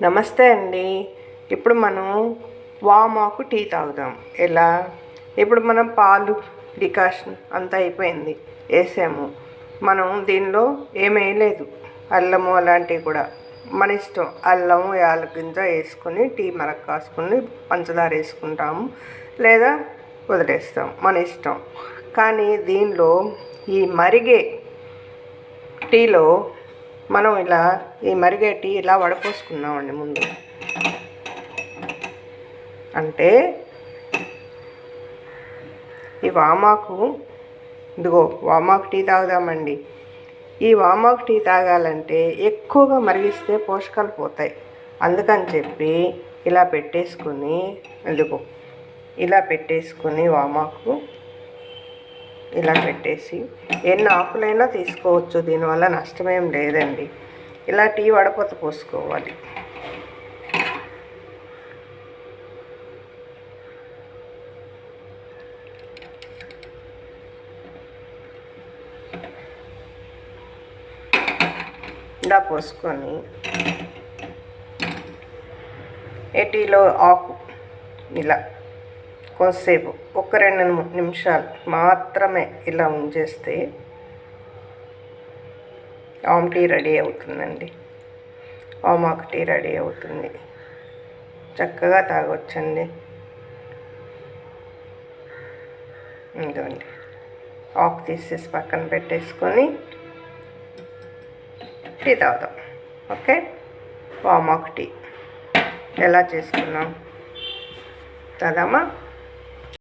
నమస్తే అండి. ఇప్పుడు మనం వామాకు టీ తాగుదాం. ఎలా? ఇప్పుడు మనం పాలు డికాషన్ అంతా అయిపోయింది, వేసాము. మనం దీనిలో ఏమేయలేదు, అల్లము అలాంటివి కూడా మన ఇష్టం. అల్లము యాలగింజ వేసుకొని టీ మరక కాసుకొని పంచదార వేసుకుంటాము, లేదా వదిలేస్తాం, మన ఇష్టం. కానీ దీనిలో ఈ మరిగే టీలో మనం ఈ మరిగే టీ ఇలా వడపోసుకున్నామండి ముందు. అంటే ఈ వామాకు, ఇదిగో వామాకు టీ తాగుదామండి. ఈ వామాకు టీ తాగాలంటే ఎక్కువగా మరిగిస్తే పోషకాలు పోతాయి. అందుకని చెప్పి ఇలా పెట్టేసుకుని, ఇదిగో ఇలా పెట్టేసుకుని వామాకు ఇలా పెట్టేసి ఎన్ని ఆకులైనా తీసుకోవచ్చు, దీనివల్ల నష్టమేం లేదండి. ఇలా టీ వడపోత పోసుకోవాలి. ఇలా పోసుకొని టీలో ఆకు ఇలా కొంతసేపు, ఒక 2 నిమిషాలు మాత్రమే ఇలా ఉంచేస్తే ఆమ్ టీ రెడీ అవుతుందండి. వామాకు టీ రెడీ అవుతుంది. చక్కగా తాగొచ్చండి. ఇదిగోండి, ఆకు తీసేసి పక్కన పెట్టేసుకొని టీ తాగుదాం. ఓకే, వామాకు టీ ఎలా చేసుకున్నాం తాదామా?